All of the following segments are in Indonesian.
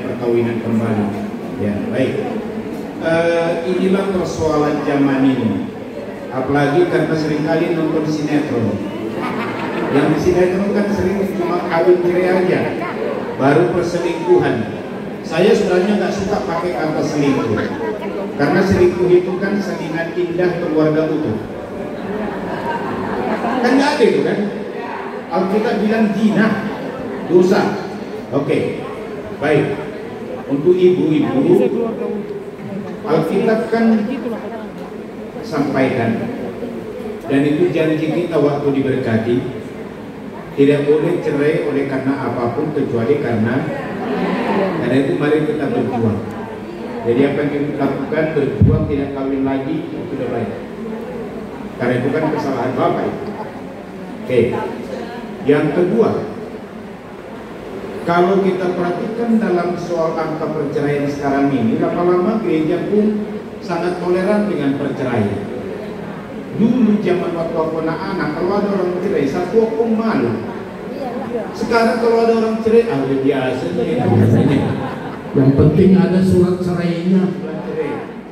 perkawinan kembali. Ya, baik. Inilah persoalan zaman ini. Apalagi karena seringkali nonton sinetron. Yang di sinetron kan sering cuma kawin cerai aja, baru perselingkuhan. Saya sebenarnya nggak suka pakai kata selingkuh, karena selingkuh itu kan sakinah indah keluarga utuh. Kan nggak ada itu kan? Alkitab bilang zina, dosa. Oke, baik. Untuk ibu-ibu, Alkitab kan sampaikan, dan itu janji kita waktu diberkati, tidak boleh cerai oleh karena apapun kecuali karena itu mari kita berjuang. Jadi apa yang kita lakukan, berjuang tidak kawin lagi, itu sudah baik. Karena itu kan kesalahan Bapak itu. Oke. Yang kedua, kalau kita perhatikan dalam soal angka perceraian sekarang ini, lama-lama gereja pun sangat toleran dengan perceraian. Dulu zaman waktu aku anak-anak, kalau ada orang cerai, satu aku malu. Sekarang kalau ada orang cerai, udah biasa nih. Yang penting ada surat cerainya.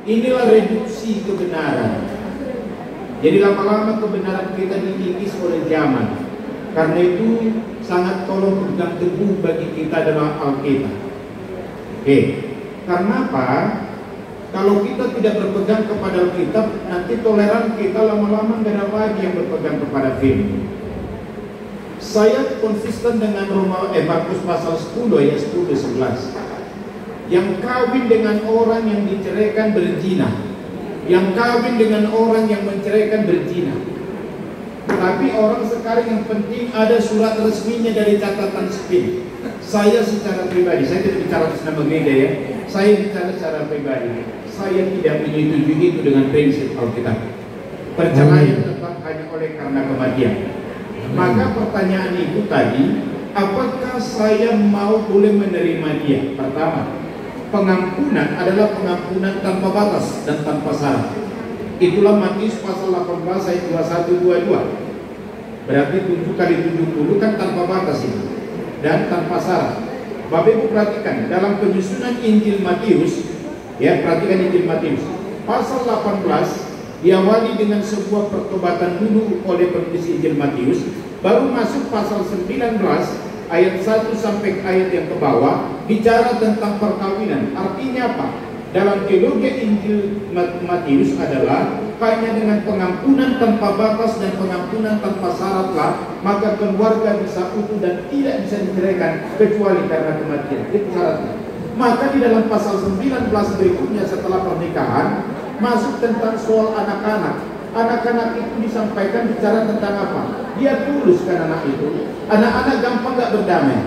Inilah reduksi kebenaran. Jadi lama-lama kebenaran kita dikikis oleh zaman. Karena itu sangat tolong pegang teguh bagi kita dalam Alkitab. Oke, karena apa? Kalau kita tidak berpegang kepada Alkitab, nanti toleran kita lama-lama nggak ada lagi yang berpegang kepada firman. Saya konsisten dengan Markus pasal 10 ayat 10-11. Yang kawin dengan orang yang diceraikan berzina, yang kawin dengan orang yang menceraikan berzina. Tapi orang sekarang yang penting ada surat resminya dari catatan sipil. Saya secara pribadi, saya tidak bicara atas nama gereja ya, saya bicara secara pribadi, saya tidak menyetujui itu dengan prinsip Alkitab. Perceraian tetap hanya oleh karena kematian. Maka pertanyaan itu tadi, apakah saya mau boleh menerima dia? Pertama, pengampunan adalah pengampunan tanpa batas dan tanpa syarat. Itulah Matius pasal 18 ayat 21-22. Berarti 7 kali 70 kan tanpa batas itu dan tanpa syarat. Bapak Ibu perhatikan dalam penyusunan Injil Matius, ya perhatikan Injil Matius pasal 18 diawali dengan sebuah pertobatan dulu oleh penulis Injil Matius, baru masuk pasal 19 ayat 1 sampai ayat yang ke bawah bicara tentang perkawinan. Artinya apa? Dalam teologi Injil Matius adalah hanya dengan pengampunan tanpa batas dan pengampunan tanpa syaratlah maka keluarga bisa utuh dan tidak bisa diceraikan kecuali karena kematian. Itu syaratnya. Maka di dalam pasal 19 berikutnya setelah pernikahan masuk tentang soal anak-anak. Anak-anak itu disampaikan bicara tentang apa? Dia tulus kan anak itu. Anak-anak gampang gak berdamai.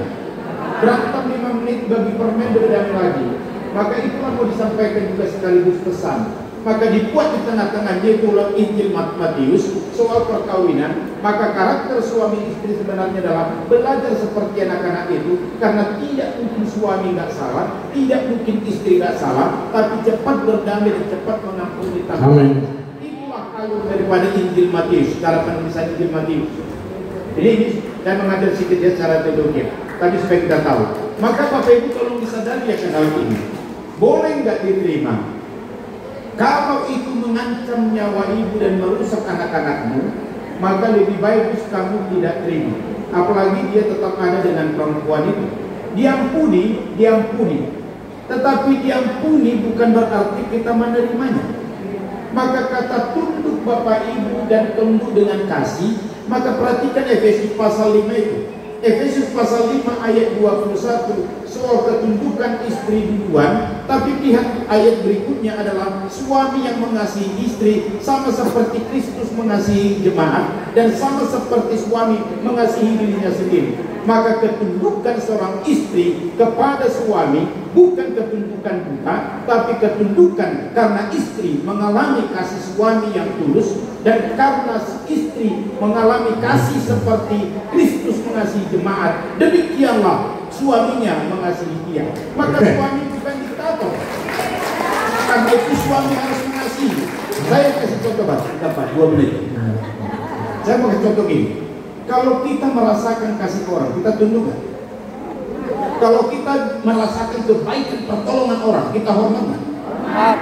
Berantem 5 menit bagi permen berdamai lagi. Maka itulah mau disampaikan juga sekaligus pesan. Maka dibuat di tengah-tengahnya itu Injil Matius soal perkawinan. Maka karakter suami istri sebenarnya adalah belajar seperti anak-anak itu, karena tidak mungkin suami nggak salah, tidak mungkin istri nggak salah, tapi cepat berdamai dan cepat mengampuni tangan. Itulah alur daripada Injil Matius, cara penulisan Injil Matius. Jadi ini saya mengajar sedikit ya secara teologi, tapi supaya kita tahu. Maka Bapak Ibu tolong disadari akan hal ini. Boleh nggak diterima? Kalau itu mengancam nyawa ibu dan merusak anak-anakmu, maka lebih baik kamu tidak terima. Apalagi dia tetap ada dengan perempuan itu. Diampuni. Tetapi diampuni bukan berarti kita menerimanya. Maka kata tunduk Bapak Ibu dan tunduk dengan kasih, maka perhatikan Efesus pasal 5 itu. Efesus pasal 5 ayat 21 soal ketundukan istri duluan, tapi pihak ayat berikutnya adalah suami yang mengasihi istri sama seperti Kristus mengasihi jemaat dan sama seperti suami mengasihi dirinya sendiri. Maka ketundukan seorang istri kepada suami bukan ketundukan buta, tapi ketundukan karena istri mengalami kasih suami yang tulus, dan karena istri mengalami kasih seperti Kristus mengasihi jemaat, demikianlah suaminya mengasihi dia. Maka suami bukan diktator, karena itu suami harus mengasihi. Saya kasih contoh dapat 2 menit. Saya mau kasih contoh gini. Kalau kita merasakan kasih orang, kita tunduk kan? Kalau kita merasakan kebaikan pertolongan orang, kita hormat.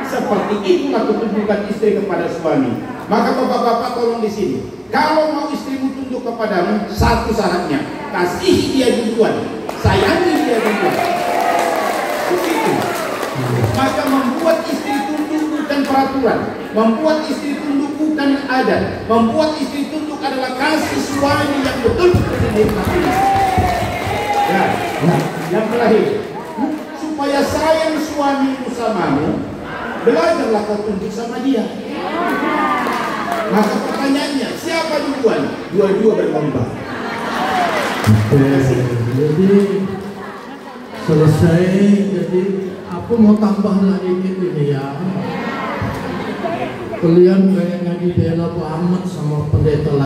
Seperti itulah ketundukan istri kepada suami. Maka bapak-bapak tolong di sini. Kalau mau istrimu tunduk kepadamu, satu syaratnya, kasihi dia duluan, sayangi dia duluan. Begitu. Maka membuat istri tunduk bukan peraturan, membuat istri tunduk bukan adat, membuat istri tunduk adalah kasih suami yang betul-betul dinikmati. Ya, yang terakhir, supaya sayang suamimu samamu, belajarlah kau tunduk sama dia. Maka pertanyaannya, siapa duluan? Dua-dua berlomba. Jadi selesai. Jadi aku mau tambah lagi ini ya. Kalian kayaknya dibela banget sama pendeta